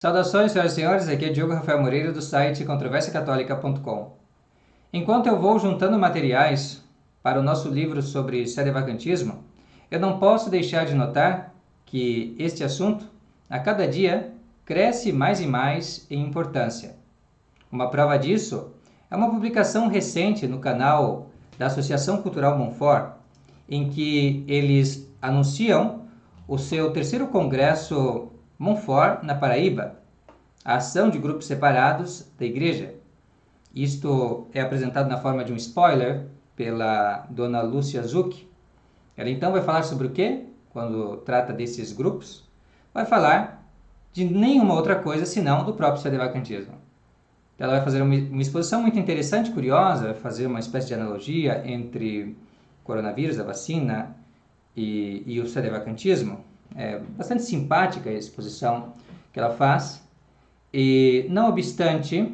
Saudações, senhoras e senhores, aqui é Diogo Rafael Moreira do site controversiacatólica.com. Enquanto eu vou juntando materiais para o nosso livro sobre sedevacantismo, eu não posso deixar de notar que este assunto, a cada dia, cresce mais e mais em importância. Uma prova disso é uma publicação recente no canal da Associação Cultural Montfort, em que eles anunciam o seu terceiro congresso Montfort, na Paraíba, a ação de grupos separados da igreja. Isto é apresentado na forma de um spoiler pela dona Lúcia Zucchi. Ela então vai falar sobre o quê? Quando trata desses grupos, vai falar de nenhuma outra coisa senão do próprio sedevacantismo. Ela vai fazer uma exposição muito interessante, curiosa, vai fazer uma espécie de analogia entre o coronavírus, a vacina e o sedevacantismo. É bastante simpática a exposição que ela faz. E, não obstante,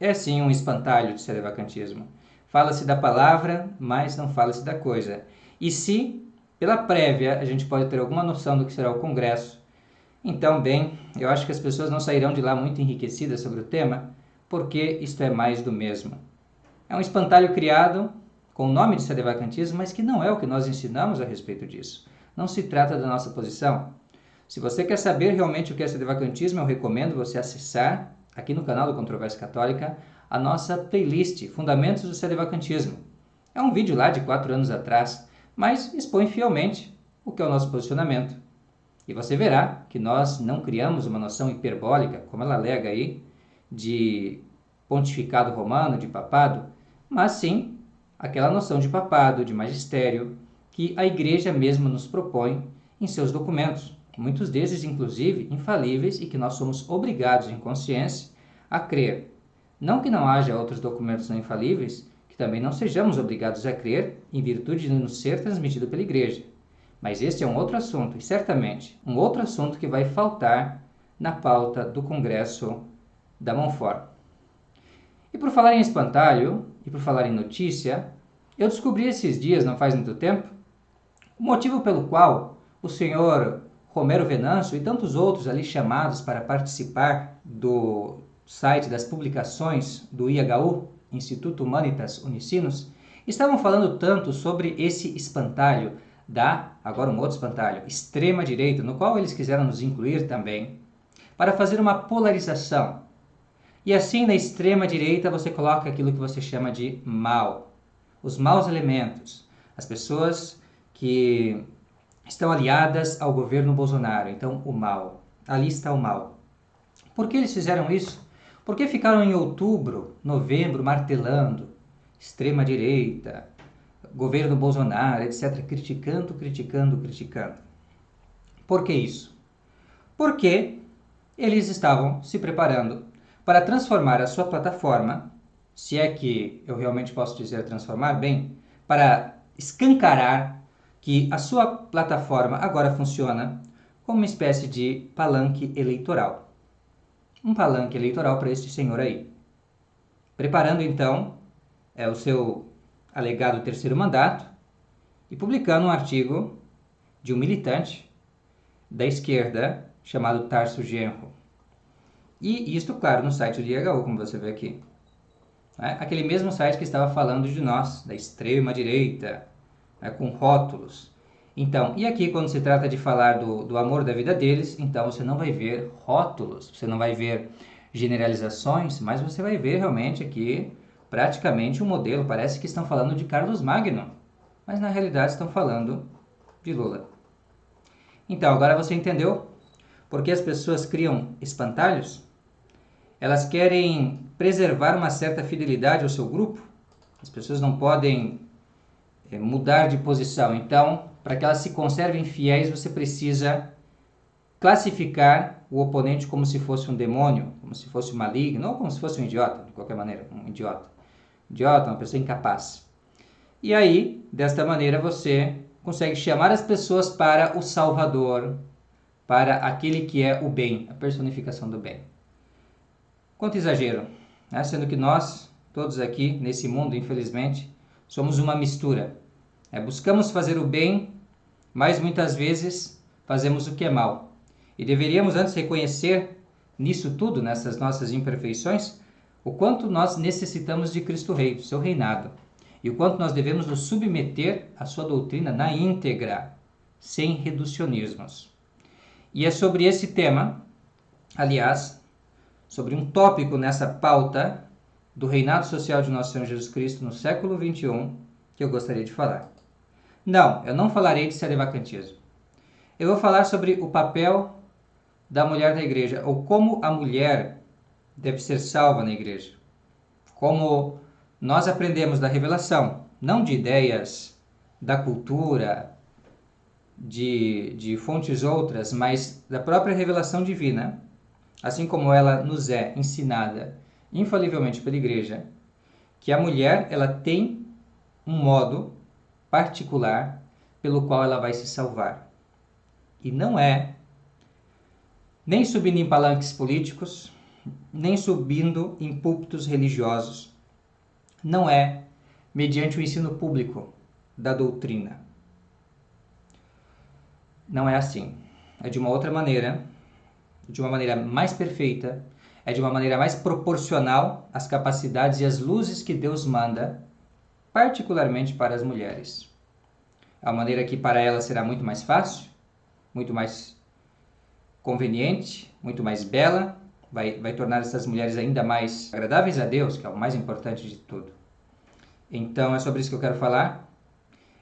é sim um espantalho de sedevacantismo. Fala-se da palavra, mas não fala-se da coisa. E se, pela prévia, a gente pode ter alguma noção do que será o congresso, então, bem, eu acho que as pessoas não sairão de lá muito enriquecidas sobre o tema, porque isto é mais do mesmo. É um espantalho criado com o nome de sedevacantismo, mas que não é o que nós ensinamos a respeito disso. Não se trata da nossa posição. Se você quer saber realmente o que é sedevacantismo, eu recomendo você acessar, aqui no canal do Controvérsia Católica, a nossa playlist Fundamentos do Sedevacantismo. É um vídeo lá de 4 anos atrás, mas expõe fielmente o que é o nosso posicionamento. E você verá que nós não criamos uma noção hiperbólica, como ela alega aí, de pontificado romano, de papado, mas sim aquela noção de papado, de magistério, que a Igreja mesma nos propõe em seus documentos. Muitos desses, inclusive, infalíveis e que nós somos obrigados, em consciência, a crer. Não que não haja outros documentos não infalíveis, que também não sejamos obrigados a crer em virtude de nos ser transmitido pela Igreja. Mas este é um outro assunto, e certamente um outro assunto que vai faltar na pauta do Congresso da Montfort. E por falar em espantalho, e por falar em notícia, eu descobri esses dias, não faz muito tempo, o motivo pelo qual o senhor Romero Venâncio e tantos outros ali chamados para participar do site das publicações do IHU, Instituto Humanitas Unicinos, estavam falando tanto sobre esse espantalho agora um outro espantalho, extrema-direita, no qual eles quiseram nos incluir também, para fazer uma polarização. E assim, na extrema-direita, você coloca aquilo que você chama de mal. Os maus elementos, as pessoas que estão aliadas ao governo Bolsonaro. Então, o mal. Ali está o mal. Por que eles fizeram isso? Por que ficaram em outubro, novembro, martelando? Extrema-direita, governo Bolsonaro, etc. Criticando. Por que isso? Porque eles estavam se preparando para transformar a sua plataforma, se é que eu realmente posso dizer transformar, bem, para escancarar que a sua plataforma agora funciona como uma espécie de palanque eleitoral. Um palanque eleitoral para este senhor aí. Preparando então o seu alegado terceiro mandato e publicando um artigo de um militante da esquerda chamado Tarso Genro. E isto, claro, no site do IHU, como você vê aqui. Aquele mesmo site que estava falando de nós, da extrema-direita, com rótulos. Então, e aqui quando se trata de falar do amor da vida deles, então você não vai ver rótulos, você não vai ver generalizações, mas você vai ver realmente aqui praticamente um modelo. Parece que estão falando de Carlos Magno, mas na realidade estão falando de Lula. Então, agora você entendeu por que as pessoas criam espantalhos? Elas querem preservar uma certa fidelidade ao seu grupo. As pessoas não podem mudar de posição. Então, para que elas se conservem fiéis, você precisa classificar o oponente como se fosse um demônio, como se fosse um maligno, ou como se fosse um idiota, de qualquer maneira, um idiota. Idiota, uma pessoa incapaz. E aí, desta maneira, você consegue chamar as pessoas para o Salvador, para aquele que é o bem, a personificação do bem. Quanto exagero, né? Sendo que nós, todos aqui nesse mundo, infelizmente, somos uma mistura. Buscamos fazer o bem, mas muitas vezes fazemos o que é mal. E deveríamos antes reconhecer nisso tudo, nessas nossas imperfeições, o quanto nós necessitamos de Cristo Rei, do seu reinado, e o quanto nós devemos nos submeter à sua doutrina na íntegra, sem reducionismos. E é sobre esse tema, aliás, sobre um tópico nessa pauta do reinado social de nosso Senhor Jesus Cristo no século XXI, que eu gostaria de falar. Não, eu não falarei de sedevacantismo. Eu vou falar sobre o papel da mulher na igreja, ou como a mulher deve ser salva na igreja. Como nós aprendemos da revelação, não de ideias da cultura, de fontes outras, mas da própria revelação divina, assim como ela nos é ensinada infalivelmente pela igreja, que a mulher ela tem um modo particular pelo qual ela vai se salvar. E não é nem subindo em palanques políticos, nem subindo em púlpitos religiosos. Não é mediante o ensino público da doutrina. Não é assim. É de uma outra maneira, de uma maneira mais perfeita, é de uma maneira mais proporcional às capacidades e às luzes que Deus manda, particularmente para as mulheres. É uma maneira que para elas será muito mais fácil, muito mais conveniente, muito mais bela, vai tornar essas mulheres ainda mais agradáveis a Deus, que é o mais importante de tudo. Então é sobre isso que eu quero falar.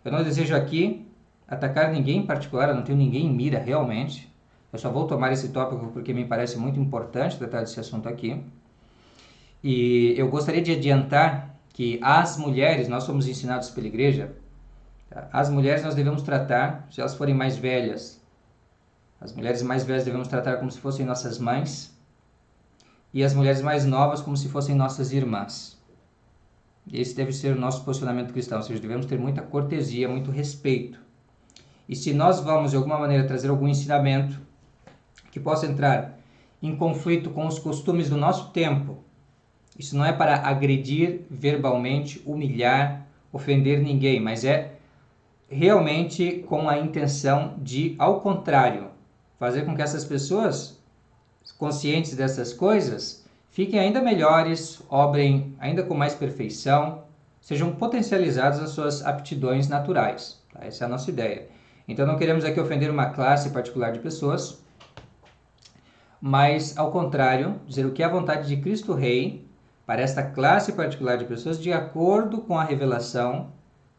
Eu não desejo aqui atacar ninguém em particular, eu não tenho ninguém em mira realmente. Eu só vou tomar esse tópico porque me parece muito importante tratar desse assunto aqui. E eu gostaria de adiantar que as mulheres, nós somos ensinados pela igreja, as mulheres nós devemos tratar, se elas forem mais velhas, as mulheres mais velhas devemos tratar como se fossem nossas mães, e as mulheres mais novas como se fossem nossas irmãs. Esse deve ser o nosso posicionamento cristão, ou seja, devemos ter muita cortesia, muito respeito. E se nós vamos, de alguma maneira, trazer algum ensinamento que possa entrar em conflito com os costumes do nosso tempo, isso não é para agredir verbalmente, humilhar, ofender ninguém, mas é realmente com a intenção de, ao contrário, fazer com que essas pessoas, conscientes dessas coisas, fiquem ainda melhores, obrem ainda com mais perfeição, sejam potencializadas as suas aptidões naturais. Tá? Essa é a nossa ideia. Então não queremos aqui ofender uma classe particular de pessoas, mas, ao contrário, dizer o que é a vontade de Cristo Rei para esta classe particular de pessoas de acordo com a revelação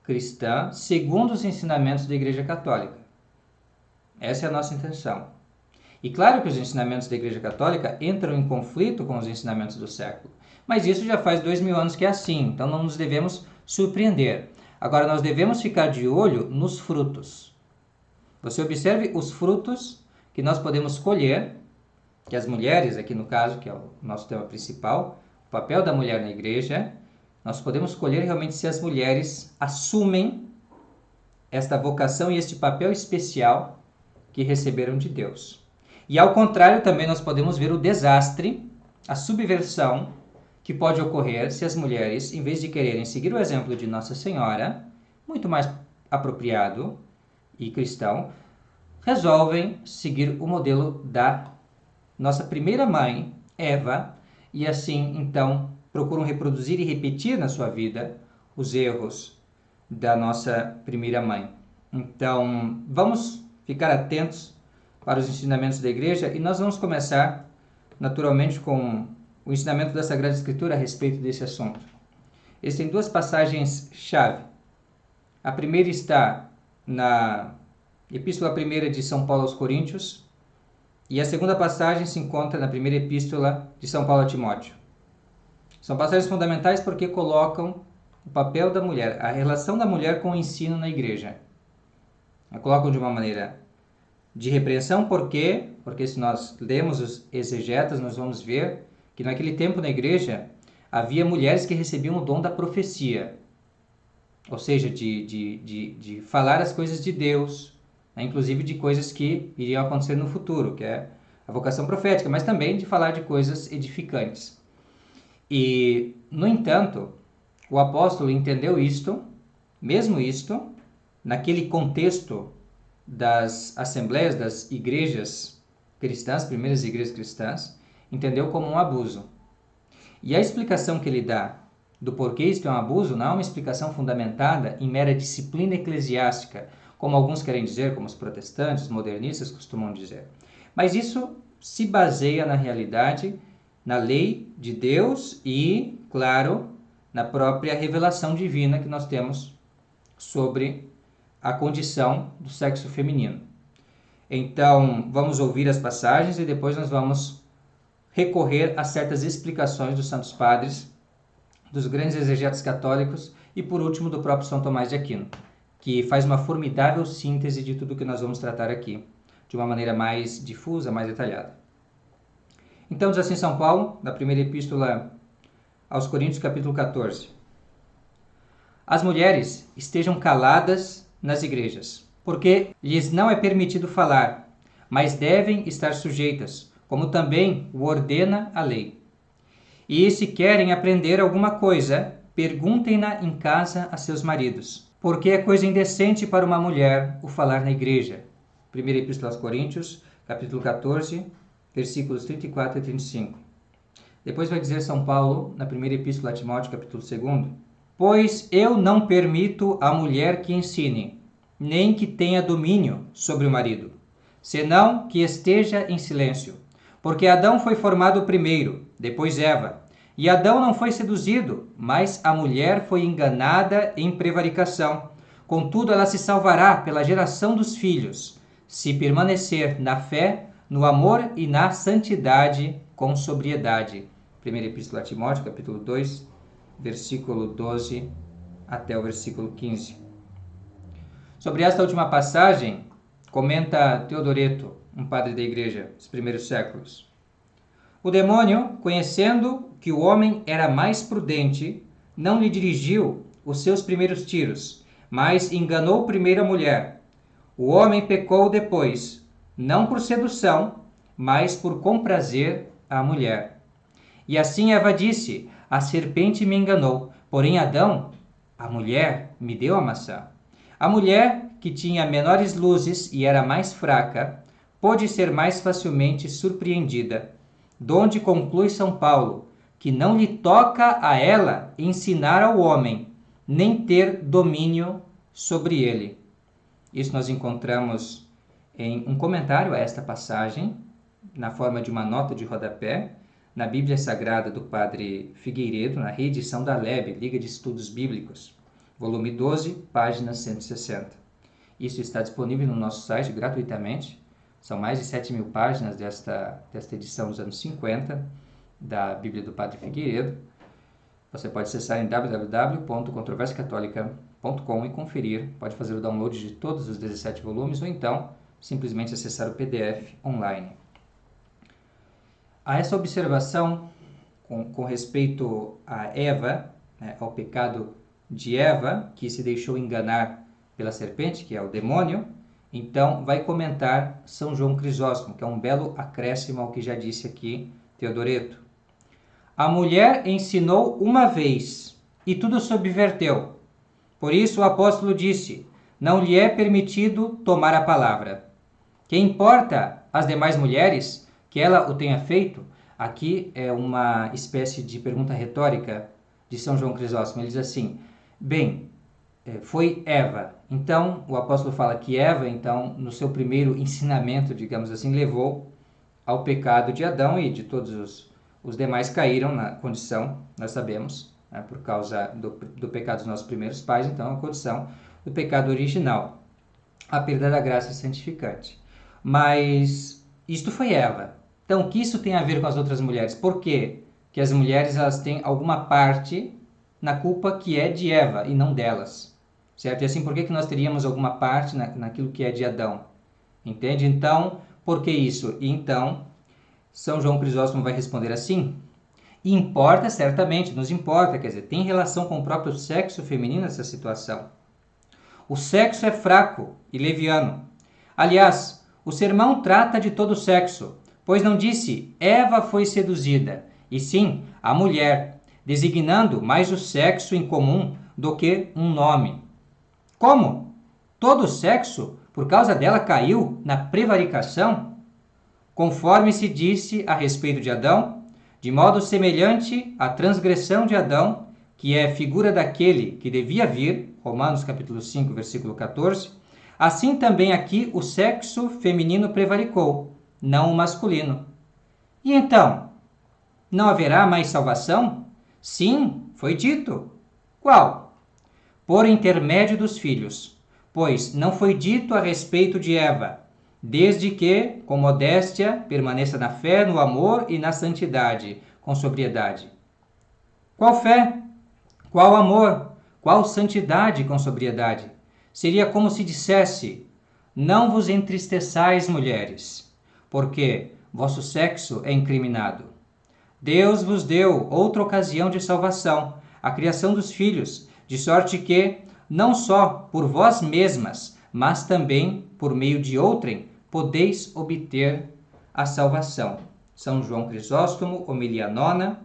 cristã, segundo os ensinamentos da Igreja Católica. Essa é a nossa intenção. E claro que os ensinamentos da Igreja Católica entram em conflito com os ensinamentos do século, mas isso já faz 2000 anos que é assim, então não nos devemos surpreender. Agora, nós devemos ficar de olho nos frutos. Você observe os frutos que nós podemos colher, que as mulheres, aqui no caso, que é o nosso tema principal, o papel da mulher na igreja, nós podemos colher realmente se as mulheres assumem esta vocação e este papel especial que receberam de Deus. E ao contrário, também nós podemos ver o desastre, a subversão que pode ocorrer se as mulheres, em vez de quererem seguir o exemplo de Nossa Senhora, muito mais apropriado e cristão, resolvem seguir o modelo da nossa primeira mãe, Eva, e assim, então, procuram reproduzir e repetir na sua vida os erros da nossa primeira mãe. Então, vamos ficar atentos para os ensinamentos da igreja e nós vamos começar, naturalmente, com o ensinamento da Sagrada Escritura a respeito desse assunto. Existem duas passagens-chave. A primeira está na Epístola 1 de São Paulo aos Coríntios, e a segunda passagem se encontra na primeira epístola de São Paulo a Timóteo. São passagens fundamentais porque colocam o papel da mulher, a relação da mulher com o ensino na igreja. A colocam de uma maneira de repreensão, por quê? Porque se nós lemos os exegetas, nós vamos ver que naquele tempo na igreja havia mulheres que recebiam o dom da profecia, ou seja, de falar as coisas de Deus, inclusive de coisas que iriam acontecer no futuro, que é a vocação profética, mas também de falar de coisas edificantes. E, no entanto, o apóstolo entendeu isto, mesmo isto, naquele contexto das assembleias, das igrejas cristãs, primeiras igrejas cristãs, entendeu como um abuso. E a explicação que ele dá do porquê isso é um abuso não é uma explicação fundamentada em mera disciplina eclesiástica, como alguns querem dizer, como os protestantes, os modernistas costumam dizer. Mas isso se baseia na realidade, na lei de Deus e, claro, na própria revelação divina que nós temos sobre a condição do sexo feminino. Então, vamos ouvir as passagens e depois nós vamos recorrer a certas explicações dos santos padres, dos grandes exegetas católicos e, por último, do próprio São Tomás de Aquino, que faz uma formidável síntese de tudo que nós vamos tratar aqui, de uma maneira mais difusa, mais detalhada. Então, diz assim São Paulo, na primeira epístola aos Coríntios, capítulo 14. As mulheres estejam caladas nas igrejas, porque lhes não é permitido falar, mas devem estar sujeitas, como também o ordena a lei. E se querem aprender alguma coisa, perguntem-na em casa a seus maridos, porque é coisa indecente para uma mulher o falar na igreja. Primeira Epístola aos Coríntios, capítulo 14, versículos 34 e 35. Depois vai dizer São Paulo, na primeira Epístola a Timóteo, capítulo 2, pois eu não permito à mulher que ensine, nem que tenha domínio sobre o marido, senão que esteja em silêncio. Porque Adão foi formado primeiro, depois Eva. E Adão não foi seduzido, mas a mulher foi enganada em prevaricação. Contudo, ela se salvará pela geração dos filhos, se permanecer na fé, no amor e na santidade com sobriedade. Primeira Epístola a Timóteo, capítulo 2, versículo 12 até o versículo 15. Sobre esta última passagem, comenta Teodoreto, um padre da igreja dos primeiros séculos. O demônio, conhecendo que o homem era mais prudente, não lhe dirigiu os seus primeiros tiros, mas enganou primeiro a mulher. O homem pecou depois, não por sedução, mas por comprazer a mulher. E assim Eva disse, a serpente me enganou, porém Adão, a mulher, me deu a maçã. A mulher, que tinha menores luzes e era mais fraca, pôde ser mais facilmente surpreendida, donde conclui São Paulo, que não lhe toca a ela ensinar ao homem, nem ter domínio sobre ele. Isso nós encontramos em um comentário a esta passagem, na forma de uma nota de rodapé, na Bíblia Sagrada do Padre Figueiredo, na reedição da LEB, Liga de Estudos Bíblicos, volume 12, página 160. Isso está disponível no nosso site gratuitamente. São mais de 7.000 páginas desta edição dos anos 50 da Bíblia do Padre Figueiredo. Você pode acessar em www.controversiacatólica.com e conferir. Pode fazer o download de todos os 17 volumes ou então simplesmente acessar o PDF online. A essa observação com respeito a Eva, ao pecado de Eva, que se deixou enganar pela serpente, que é o demônio, então vai comentar São João Crisóstomo, que é um belo acréscimo ao que já disse aqui Teodoreto. A mulher ensinou uma vez e tudo subverteu. Por isso o apóstolo disse, não lhe é permitido tomar a palavra. Que importa às demais mulheres que ela o tenha feito? Aqui é uma espécie de pergunta retórica de São João Crisóstomo. Ele diz assim, bem, foi Eva. Então, o apóstolo fala que Eva, então, no seu primeiro ensinamento, digamos assim, levou ao pecado de Adão e de todos os demais caíram na condição, nós sabemos, por causa do pecado dos nossos primeiros pais, então, a condição do pecado original, a perda da graça santificante. Mas isto foi Eva. Então, o que isso tem a ver com as outras mulheres? Por quê? Que as mulheres elas têm alguma parte na culpa que é de Eva e não delas. Certo? E assim, por que nós teríamos alguma parte naquilo que é de Adão? Entende? Então, por que isso? E então, São João Crisóstomo vai responder assim, importa certamente, nos importa, quer dizer, tem relação com o próprio sexo feminino essa situação. O sexo é fraco e leviano. Aliás, o sermão trata de todo o sexo, pois não disse Eva foi seduzida, e sim a mulher, designando mais o sexo em comum do que um nome. Como? Todo o sexo, por causa dela, caiu na prevaricação? conforme se disse a respeito de Adão, de modo semelhante à transgressão de Adão, que é figura daquele que devia vir, Romanos capítulo 5, versículo 14, assim também aqui o sexo feminino prevaricou, não o masculino. E então, não haverá mais salvação? Sim, foi dito. Qual? Por intermédio dos filhos, pois não foi dito a respeito de Eva, desde que, com modéstia, permaneça na fé, no amor e na santidade, com sobriedade. Qual fé? Qual amor? Qual santidade com sobriedade? Seria como se dissesse: não vos entristeçais, mulheres, porque vosso sexo é incriminado. Deus vos deu outra ocasião de salvação, a criação dos filhos, de sorte que, não só por vós mesmas, mas também por meio de outrem, podeis obter a salvação. São João Crisóstomo, homilia 9,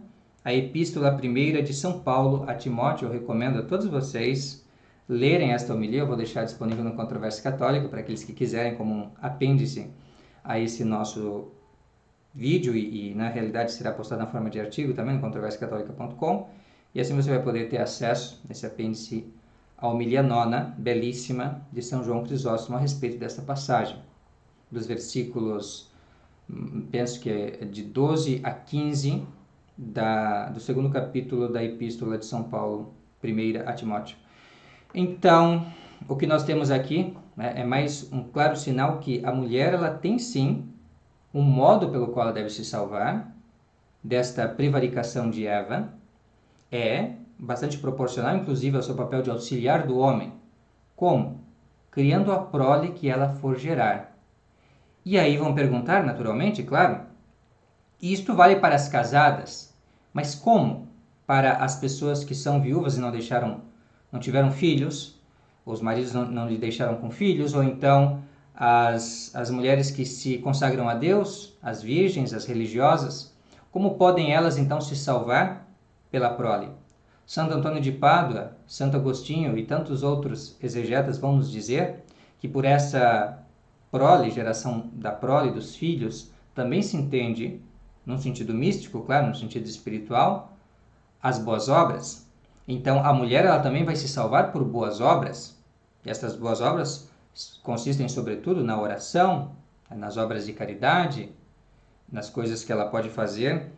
a epístola 1ª de São Paulo a Timóteo. Eu recomendo a todos vocês lerem esta homilia. Eu vou deixar disponível no Controvérsia Católica para aqueles que quiserem, como um apêndice a esse nosso vídeo, e na realidade será postado na forma de artigo também no controversiacatólica.com, e assim você vai poder ter acesso nesse apêndice à homilia 9, belíssima, de São João Crisóstomo a respeito desta passagem, dos versículos, penso que é de 12 a 15 do segundo capítulo da epístola de São Paulo, 1ª a Timóteo. Então, o que nós temos aqui, né, é mais um claro sinal que a mulher, ela tem sim um modo pelo qual ela deve se salvar desta prevaricação de Eva, é bastante proporcional, inclusive, ao seu papel de auxiliar do homem. Como? Criando a prole que ela for gerar. E aí vão perguntar, naturalmente, claro, isto vale para as casadas, mas como para as pessoas que são viúvas e não tiveram filhos, os maridos não lhe deixaram com filhos, ou então as mulheres que se consagram a Deus, as virgens, as religiosas, como podem elas então se salvar pela prole? Santo Antônio de Pádua, Santo Agostinho e tantos outros exegetas vão nos dizer que por essa prole, geração da prole dos filhos, também se entende, num sentido místico, claro, no sentido espiritual, as boas obras. Então a mulher, ela também vai se salvar por boas obras, e estas boas obras consistem sobretudo na oração, nas obras de caridade, nas coisas que ela pode fazer,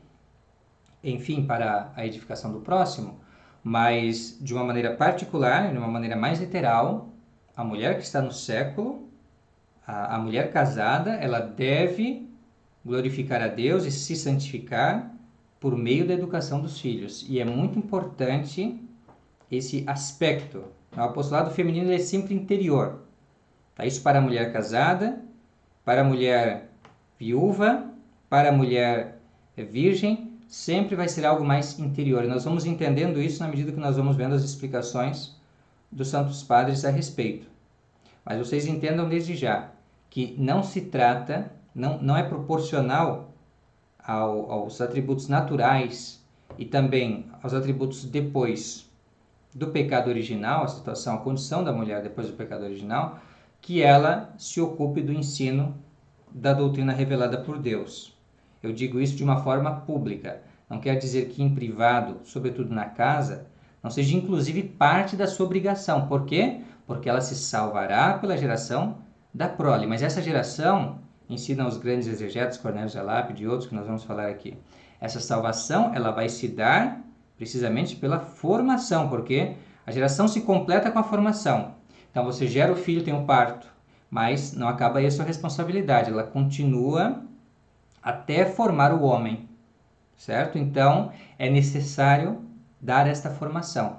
enfim, para a edificação do próximo, mas de uma maneira particular, de uma maneira mais literal, a mulher que está no século, a mulher casada, ela deve glorificar a Deus e se santificar por meio da educação dos filhos. E é muito importante esse aspecto. O apostolado feminino é sempre interior. Tá? Isso para a mulher casada, para a mulher viúva, para a mulher virgem, sempre vai ser algo mais interior. E nós vamos entendendo isso na medida que nós vamos vendo as explicações dos santos padres a respeito. Mas vocês entendam desde já que não se trata, não é proporcional aos atributos naturais e também aos atributos depois do pecado original, a situação, a condição da mulher depois do pecado original, que ela se ocupe do ensino da doutrina revelada por Deus. Eu digo isso de uma forma pública. Não quer dizer que em privado, sobretudo na casa, não seja inclusive parte da sua obrigação. Por quê? Porque ela se salvará pela geração da prole. Mas essa geração, ensinam os grandes exegetas, Cornélio Lápide e outros que nós vamos falar aqui, essa salvação ela vai se dar precisamente pela formação, porque a geração se completa com a formação. Então você gera o filho, tem o parto, mas não acaba aí a sua responsabilidade, ela continua até formar o homem, certo? Então é necessário dar esta formação.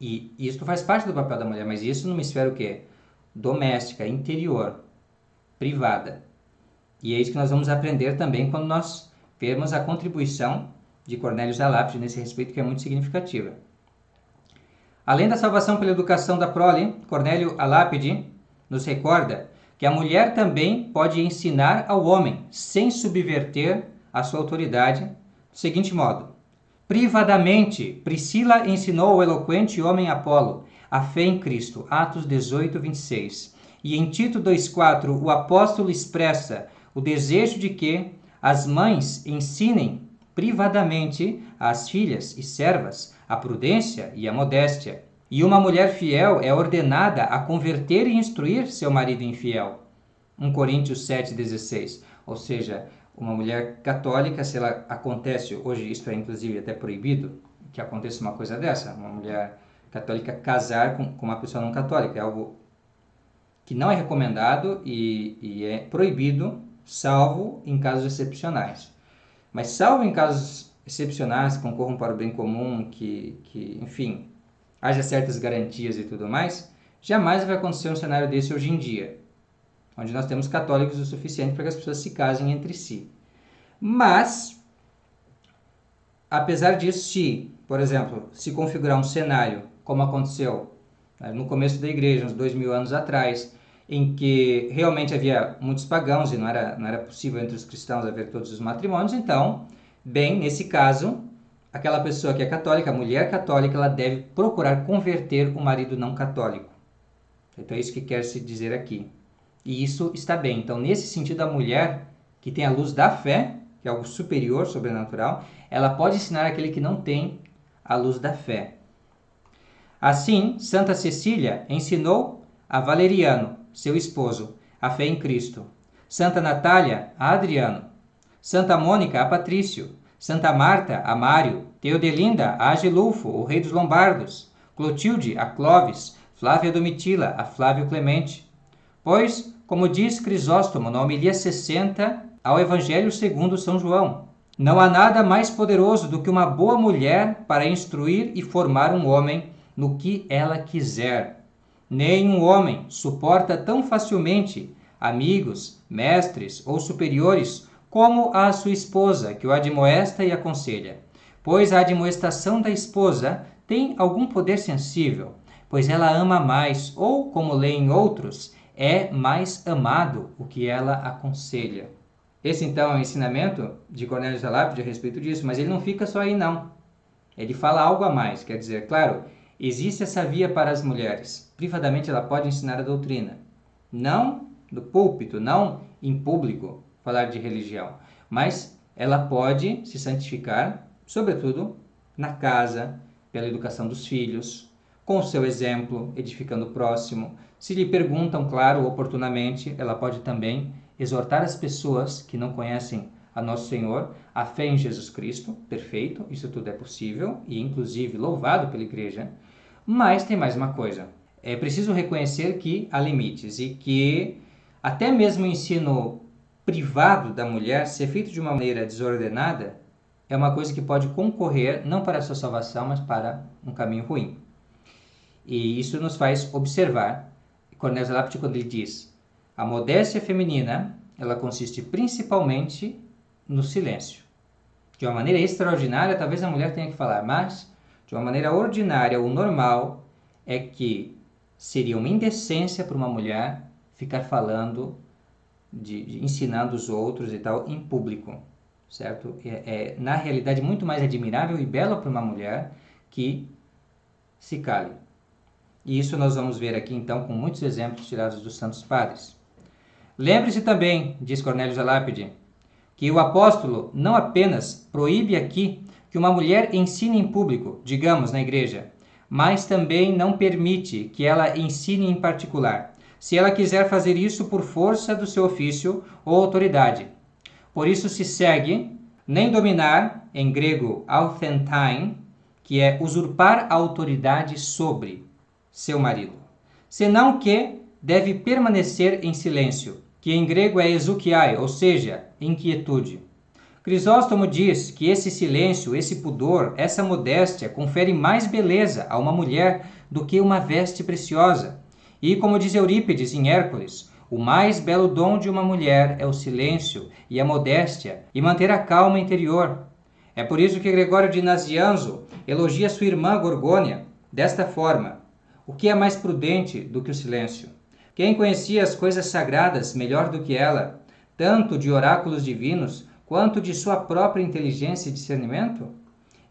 E isso faz parte do papel da mulher, mas isso numa esfera o quê? Doméstica, interior, privada. E é isso que nós vamos aprender também quando nós vermos a contribuição de Cornélio Lápide nesse respeito, que é muito significativa. Além da salvação pela educação da prole, Cornélio Lápide nos recorda que a mulher também pode ensinar ao homem, sem subverter a sua autoridade, do seguinte modo: privadamente, Priscila ensinou ao eloquente homem Apolo a fé em Cristo, Atos 18, 26. E em Tito 2,4, o apóstolo expressa o desejo de que as mães ensinem privadamente às filhas e servas a prudência e a modéstia. E uma mulher fiel é ordenada a converter e instruir seu marido infiel. 1 Coríntios 7,16. Ou seja, uma mulher católica, se ela acontece, hoje isso é inclusive até proibido, que aconteça uma coisa dessa, uma mulher católica casar com uma pessoa não católica, é algo que não é recomendado e é proibido, salvo em casos excepcionais. Mas salvo em casos excepcionais que concorram para o bem comum, que enfim, haja certas garantias e tudo mais, jamais vai acontecer um cenário desse hoje em dia, onde nós temos católicos o suficiente para que as pessoas se casem entre si. Mas, apesar disso, se, por exemplo, se configurar um cenário, como aconteceu no começo da igreja, uns 2000 anos atrás, em que realmente havia muitos pagãos e não era possível entre os cristãos haver todos os matrimônios, então, bem, nesse caso, aquela pessoa que é católica, a mulher católica, ela deve procurar converter o marido não católico. Então é isso que quer se dizer aqui. E isso está bem. Então, nesse sentido, a mulher que tem a luz da fé, que é algo superior, sobrenatural, ela pode ensinar aquele que não tem a luz da fé. Assim, Santa Cecília ensinou a Valeriano, seu esposo, a fé em Cristo. Santa Natália, a Adriano. Santa Mônica, a Patrício. Santa Marta, a Mário. Teodelinda, a Agilulfo, o rei dos Lombardos. Clotilde, a Clovis. Flávia Domitila, a Flávio Clemente. Pois, como diz Crisóstomo na homilia 60 ao Evangelho segundo São João, não há nada mais poderoso do que uma boa mulher para instruir e formar um homem no que ela quiser. Nenhum homem suporta tão facilmente amigos, mestres ou superiores como a sua esposa, que o admoesta e aconselha. Pois a admoestação da esposa tem algum poder sensível, pois ela ama mais, ou, como leem outros, é mais amado o que ela aconselha. Esse, então, é o ensinamento de Cornélio de Lápide a respeito disso, mas ele não fica só aí, não. Ele fala algo a mais, quer dizer, claro, existe essa via para as mulheres. Privadamente ela pode ensinar a doutrina. Não no púlpito, não em público, falar de religião, mas ela pode se santificar, sobretudo na casa, pela educação dos filhos, com o seu exemplo, edificando o próximo. Se lhe perguntam, claro, oportunamente, ela pode também exortar as pessoas que não conhecem a Nosso Senhor, a fé em Jesus Cristo, perfeito, isso tudo é possível e inclusive louvado pela igreja, mas tem mais uma coisa. É preciso reconhecer que há limites e que até mesmo o ensino privado da mulher, ser feito de uma maneira desordenada, é uma coisa que pode concorrer não para a sua salvação, mas para um caminho ruim. E isso nos faz observar, Cornélio de Lápide, quando ele diz, a modéstia feminina, ela consiste principalmente no silêncio. De uma maneira extraordinária, talvez a mulher tenha que falar, mas de uma maneira ordinária ou normal, é que seria uma indecência para uma mulher ficar falando, ensinando os outros e tal, em público, certo? Na realidade, muito mais admirável e belo para uma mulher que se cale. E isso nós vamos ver aqui, então, com muitos exemplos tirados dos Santos Padres. Lembre-se também, diz Cornélio de Lápide, que o apóstolo não apenas proíbe aqui que uma mulher ensine em público, digamos, na igreja, mas também não permite que ela ensine em particular, se ela quiser fazer isso por força do seu ofício ou autoridade. Por isso se segue nem dominar, em grego authentine, que é usurpar a autoridade sobre seu marido, senão que deve permanecer em silêncio, que em grego é exukiai, ou seja, inquietude. Crisóstomo diz que esse silêncio, esse pudor, essa modéstia confere mais beleza a uma mulher do que uma veste preciosa. E como diz Eurípides em Hércules, o mais belo dom de uma mulher é o silêncio e a modéstia e manter a calma interior. É por isso que Gregório de Nazianzo elogia sua irmã Gorgônia desta forma: o que é mais prudente do que o silêncio? Quem conhecia as coisas sagradas melhor do que ela, tanto de oráculos divinos quanto de sua própria inteligência e discernimento?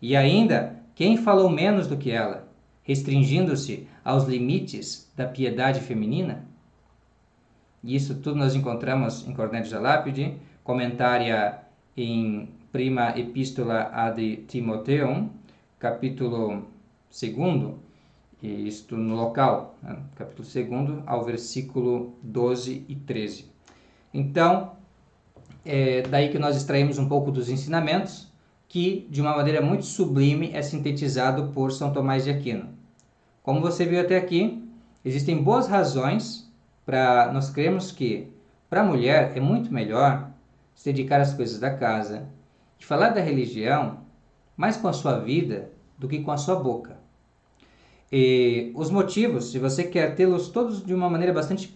E ainda, quem falou menos do que ela, restringindo-se aos limites da piedade feminina? Isso tudo nós encontramos em Cornélio de Lápide, comentária em Prima Epístola ad Timotheum, capítulo 2, e isto no local, né? Capítulo 2 ao versículo 12 e 13. Então, é daí que nós extraímos um pouco dos ensinamentos, que de uma maneira muito sublime é sintetizado por São Tomás de Aquino. Como você viu até aqui, existem boas razões para nós crermos que para a mulher é muito melhor se dedicar às coisas da casa e falar da religião mais com a sua vida do que com a sua boca. E os motivos, se você quer tê-los todos de uma maneira bastante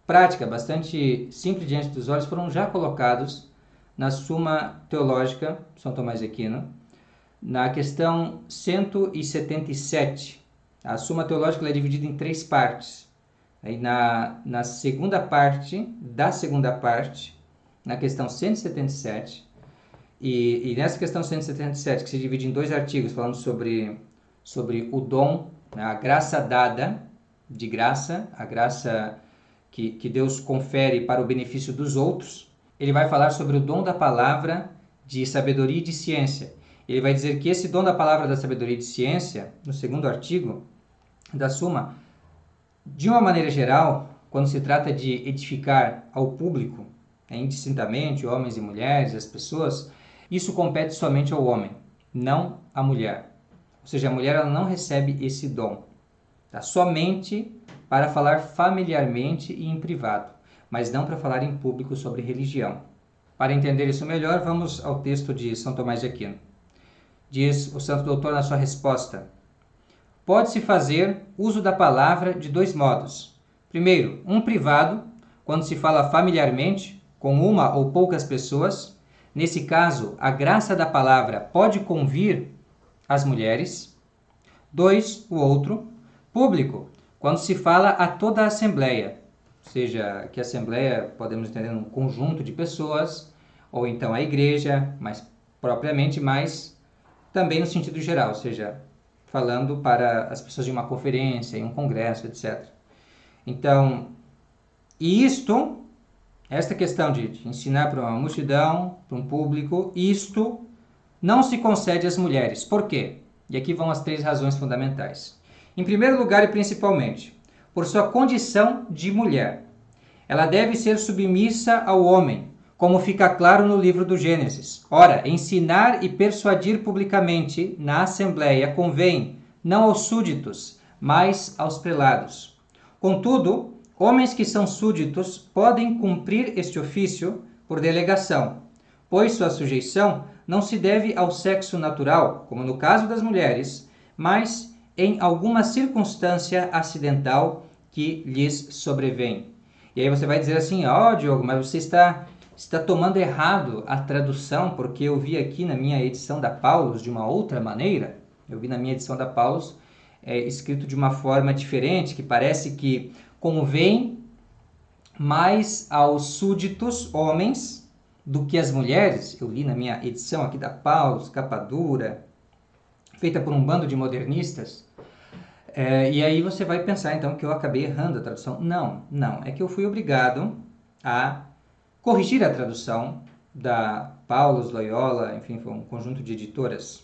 prática, bastante simples diante dos olhos, foram já colocados na Suma Teológica, São Tomás de Aquino, na questão 177. A Suma Teológica é dividida em 3 partes. Aí na segunda parte, na questão 177, e nessa questão 177, que se divide em 2 artigos, falando sobre o dom, né, a graça dada, de graça, a graça que Deus confere para o benefício dos outros, ele vai falar sobre o dom da palavra de sabedoria e de ciência. Ele vai dizer que esse dom da palavra da sabedoria e de ciência, no segundo artigo da Suma, de uma maneira geral, quando se trata de edificar ao público, indistintamente, homens e mulheres, as pessoas, isso compete somente ao homem, não à mulher. Ou seja, a mulher ela não recebe esse dom, tá? Somente para falar familiarmente e em privado, mas não para falar em público sobre religião. Para entender isso melhor, vamos ao texto de São Tomás de Aquino. Diz o Santo Doutor na sua resposta: pode-se fazer uso da palavra de 2 modos. Primeiro, um privado, quando se fala familiarmente, com uma ou poucas pessoas. Nesse caso, a graça da palavra pode convir às mulheres. 2, o outro, público, quando se fala a toda a assembleia. Ou seja, que a assembleia podemos entender um conjunto de pessoas, ou então a igreja, mais propriamente, mas também no sentido geral, ou seja, falando para as pessoas de uma conferência, em um congresso, etc. Então, esta questão de ensinar para uma multidão, para um público, isto não se concede às mulheres. Por quê? E aqui vão as 3 razões fundamentais. Em primeiro lugar e principalmente, por sua condição de mulher. Ela deve ser submissa ao homem, como fica claro no livro do Gênesis. Ora, ensinar e persuadir publicamente na assembleia convém, não aos súditos, mas aos prelados. Contudo, homens que são súditos podem cumprir este ofício por delegação, pois sua sujeição não se deve ao sexo natural, como no caso das mulheres, mas em alguma circunstância acidental que lhes sobrevém. E aí você vai dizer assim: Diogo, mas você está tomando errado a tradução, porque eu vi aqui na minha edição da Paulus de uma outra maneira. Eu vi na minha edição da Paulus escrito de uma forma diferente, que parece que convém mais aos súditos homens do que às mulheres. Eu li na minha edição aqui da Paulus, capa dura, feita por um bando de modernistas. E aí você vai pensar então que eu acabei errando a tradução. Não, é que eu fui obrigado a corrigir a tradução da Paulus, Loyola, enfim, foi um conjunto de editoras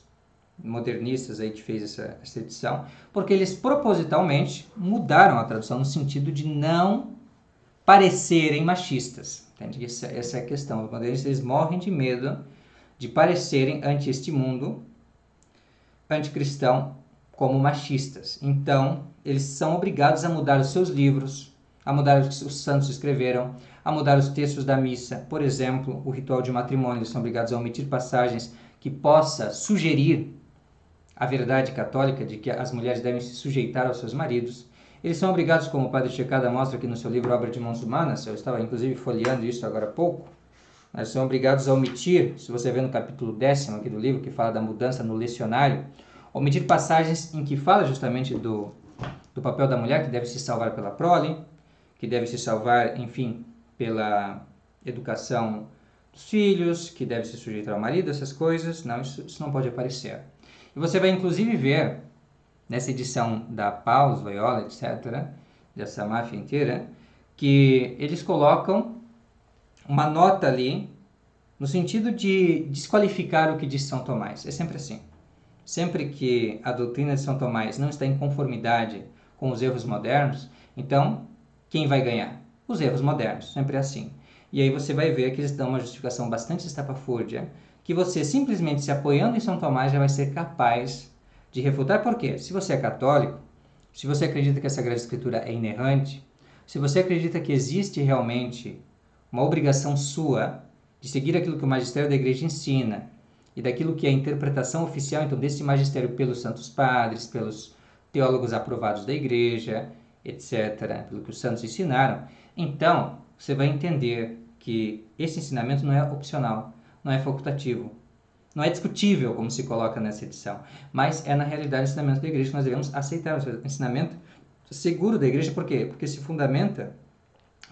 modernistas aí que fez essa edição, porque eles propositalmente mudaram a tradução no sentido de não parecerem machistas. Entende? Essa é a questão. Os modernistas eles morrem de medo de parecerem ante este mundo anticristão como machistas. Então, eles são obrigados a mudar os seus livros, a mudar o que os santos escreveram, a mudar os textos da missa. Por exemplo, o ritual de matrimônio, eles são obrigados a omitir passagens que possa sugerir a verdade católica de que as mulheres devem se sujeitar aos seus maridos. Eles são obrigados, como o padre Checada mostra aqui no seu livro Obra de Mãos Humanas, eu estava inclusive folheando isso agora há pouco, eles são obrigados a omitir, se você vê no capítulo 10º aqui do livro, que fala da mudança no lecionário, omitir passagens em que fala justamente do papel da mulher, que deve se salvar pela prole, que deve se salvar, enfim, pela educação dos filhos, que deve se sujeitar ao marido, essas coisas. Não, isso não pode aparecer. E você vai inclusive ver, nessa edição da Paulus, Loyola, etc., dessa máfia inteira, que eles colocam uma nota ali no sentido de desqualificar o que diz São Tomás. É sempre assim. Sempre que a doutrina de São Tomás não está em conformidade com os erros modernos, então quem vai ganhar? Os erros modernos, sempre é assim. E aí você vai ver que eles dão uma justificação bastante estapafúrdia, que você simplesmente se apoiando em São Tomás já vai ser capaz de refutar. Por quê? Se você é católico, se você acredita que a Sagrada Escritura é inerrante, se você acredita que existe realmente uma obrigação sua de seguir aquilo que o magistério da igreja ensina e daquilo que é a interpretação oficial, então, desse magistério pelos santos padres, pelos teólogos aprovados da igreja, etc., pelo que os santos ensinaram, então você vai entender que esse ensinamento não é opcional, não é facultativo, não é discutível, como se coloca nessa edição, mas é, na realidade, o ensinamento da igreja que nós devemos aceitar, o ensinamento seguro da igreja. Por quê? Porque se fundamenta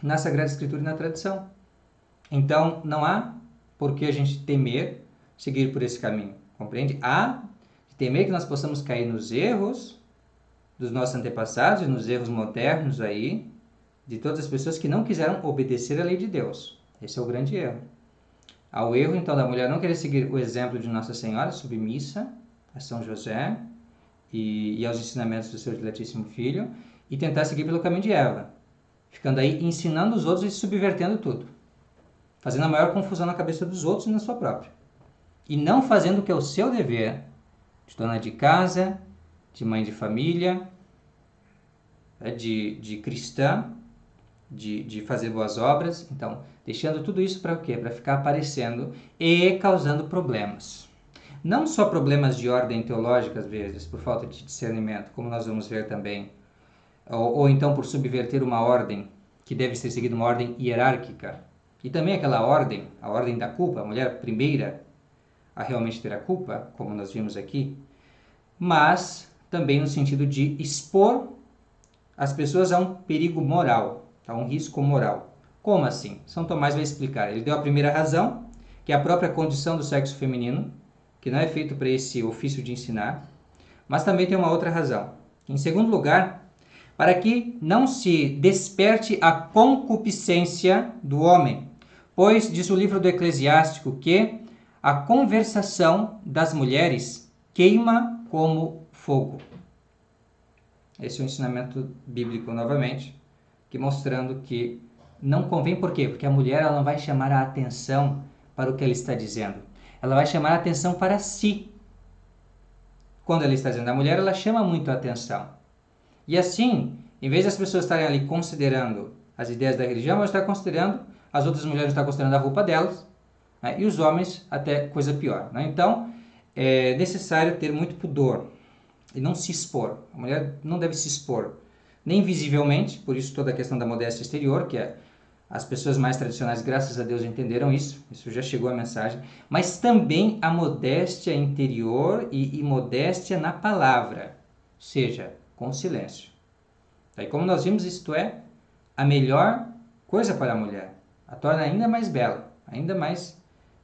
na Sagrada Escritura e na tradição. Então, não há por que a gente temer seguir por esse caminho, compreende? Há de temer que nós possamos cair nos erros dos nossos antepassados e nos erros modernos aí, de todas as pessoas que não quiseram obedecer à lei de Deus. Esse é o grande erro. Há o erro, então, da mulher não querer seguir o exemplo de Nossa Senhora, submissa a São José e aos ensinamentos do seu diletíssimo filho, e tentar seguir pelo caminho de Eva, ficando aí ensinando os outros e subvertendo tudo, fazendo a maior confusão na cabeça dos outros e na sua própria. E não fazendo o que é o seu dever de dona de casa, de mãe de família, de cristã, de fazer boas obras. Então, deixando tudo isso para o quê? Para ficar aparecendo e causando problemas. Não só problemas de ordem teológica, às vezes, por falta de discernimento, como nós vamos ver também, ou então por subverter uma ordem que deve ser seguida, uma ordem hierárquica. E também aquela ordem, a ordem da culpa, a mulher primeira a realmente ter a culpa, como nós vimos aqui, mas também no sentido de expor as pessoas a um perigo moral, a um risco moral. Como assim? São Tomás vai explicar. Ele deu a primeira razão, que é a própria condição do sexo feminino, que não é feito para esse ofício de ensinar, mas também tem uma outra razão. Em segundo lugar, para que não se desperte a concupiscência do homem, pois diz o livro do Eclesiástico que a conversação das mulheres queima como fogo. Esse é o ensinamento bíblico, novamente, que mostrando que não convém. Por quê? Porque a mulher ela não vai chamar a atenção para o que ela está dizendo. Ela vai chamar a atenção para si. Quando ela está dizendo a mulher, ela chama muito a atenção. E assim, em vez das pessoas estarem ali considerando as ideias da religião, elas estão considerando, as outras mulheres estão considerando a roupa delas, né? E os homens até coisa pior, né? Então, é necessário ter muito pudor e não se expor. A mulher não deve se expor, nem visivelmente, por isso toda a questão da modéstia exterior, que as pessoas mais tradicionais, graças a Deus, entenderam isso já chegou a mensagem, mas também a modéstia interior e modéstia na palavra, ou seja, com silêncio. Aí, como nós vimos, isto é a melhor coisa para a mulher, a torna ainda mais bela, ainda mais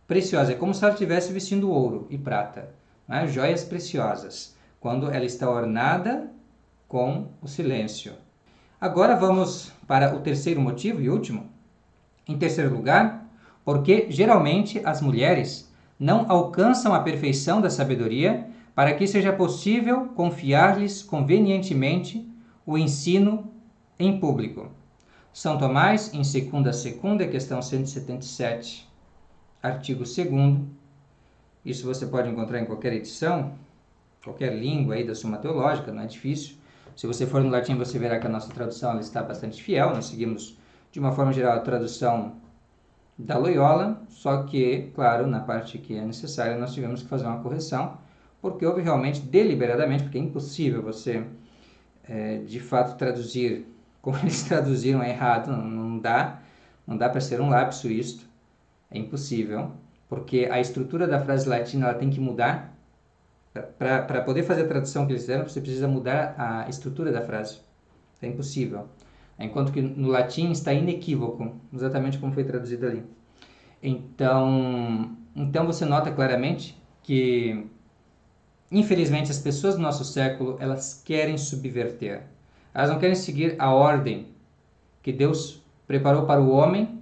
preciosa. É como se ela estivesse vestindo ouro e prata, né? Joias preciosas, quando ela está ornada com o silêncio. Agora vamos para o terceiro motivo e último. Em terceiro lugar, porque geralmente as mulheres não alcançam a perfeição da sabedoria para que seja possível confiar-lhes convenientemente o ensino em público. São Tomás, em Secunda, questão 177, artigo 2º. Isso você pode encontrar em qualquer edição, qualquer língua aí da Suma Teológica, não é difícil. Se você for no latim, você verá que a nossa tradução ela está bastante fiel. Nós seguimos, de uma forma geral, a tradução da Loyola, só que, claro, na parte que é necessária, nós tivemos que fazer uma correção, porque houve realmente, deliberadamente, porque é impossível você, de fato, traduzir como eles traduziram errado, não dá para ser um lapso isto, é impossível, porque a estrutura da frase latina ela tem que mudar. Para poder fazer a tradução que eles fizeram, você precisa mudar a estrutura da frase. É impossível. Enquanto que no latim está inequívoco, exatamente como foi traduzido ali. Então você nota claramente que, infelizmente, as pessoas do nosso século, elas querem subverter. Elas não querem seguir a ordem que Deus preparou para o homem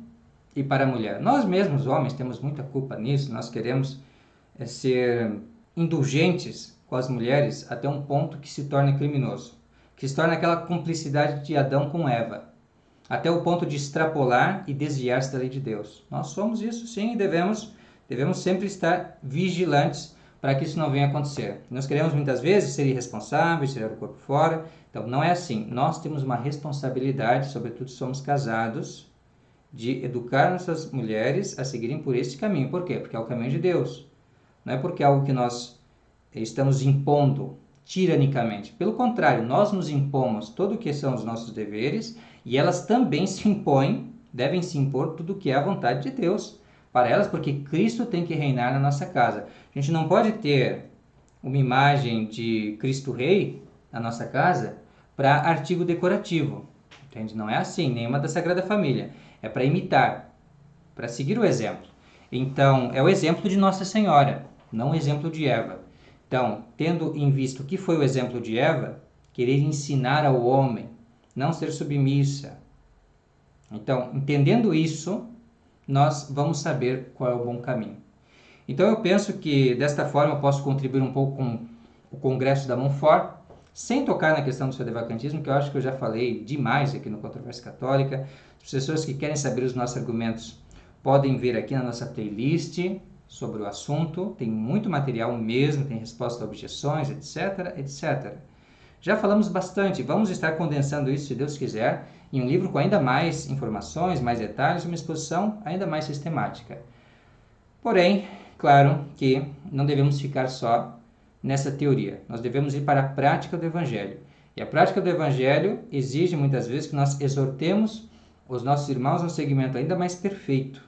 e para a mulher. Nós mesmos, homens, temos muita culpa nisso, nós queremos ser indulgentes com as mulheres até um ponto que se torna criminoso, que se torna aquela cumplicidade de Adão com Eva, até o ponto de extrapolar e desviar-se da lei de Deus. Nós somos isso sim e devemos sempre estar vigilantes para que isso não venha a acontecer. Nós queremos muitas vezes ser irresponsáveis, tirar o corpo fora, então não é assim. Nós temos uma responsabilidade, sobretudo se somos casados, de educar nossas mulheres a seguirem por este caminho. Por quê? Porque é o caminho de Deus. Não é porque é algo que nós estamos impondo tiranicamente. Pelo contrário, nós nos impomos tudo o que são os nossos deveres e elas também se impõem, devem se impor tudo o que é a vontade de Deus para elas, porque Cristo tem que reinar na nossa casa. A gente não pode ter uma imagem de Cristo Rei na nossa casa para artigo decorativo. Entende? Não é assim, nenhuma da Sagrada Família. É para imitar, para seguir o exemplo. Então, é o exemplo de Nossa Senhora, não o exemplo de Eva. Então, tendo em vista o que foi o exemplo de Eva, querer ensinar ao homem, não ser submissa. Então, entendendo isso, nós vamos saber qual é o bom caminho. Então, eu penso que desta forma eu posso contribuir um pouco com o Congresso da Monfort, sem tocar na questão do sedevacantismo, que eu acho que eu já falei demais aqui no Controvérsia Católica. As pessoas que querem saber os nossos argumentos podem ver aqui na nossa playlist sobre o assunto. Tem muito material mesmo, tem resposta a objeções, etc, etc. Já falamos bastante, vamos estar condensando isso, se Deus quiser, em um livro com ainda mais informações, mais detalhes, uma exposição ainda mais sistemática. Porém, claro que não devemos ficar só nessa teoria. Nós devemos ir para a prática do Evangelho. E a prática do Evangelho exige muitas vezes que nós exortemos os nossos irmãos a um segmento ainda mais perfeito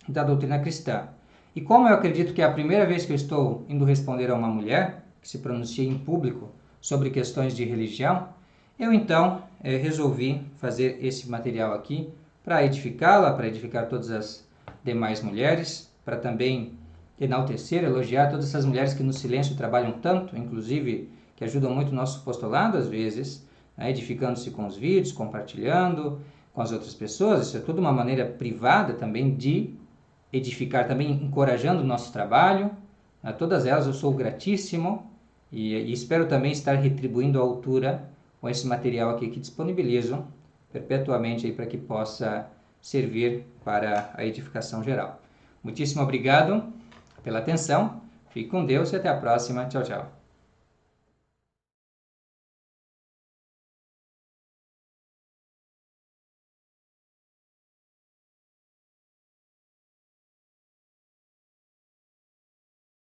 da doutrina cristã. E como eu acredito que é a primeira vez que eu estou indo responder a uma mulher que se pronuncia em público sobre questões de religião, eu então resolvi fazer esse material aqui para edificá-la, para edificar todas as demais mulheres, para também enaltecer, elogiar todas essas mulheres que no silêncio trabalham tanto, inclusive que ajudam muito o nosso apostolado às vezes, né, edificando-se com os vídeos, compartilhando com as outras pessoas. Isso é tudo uma maneira privada também de edificar, também encorajando o nosso trabalho. A todas elas eu sou gratíssimo e espero também estar retribuindo à altura com esse material aqui que disponibilizo perpetuamente para que possa servir para a edificação geral. Muitíssimo obrigado pela atenção, fique com Deus e até a próxima. Tchau, tchau.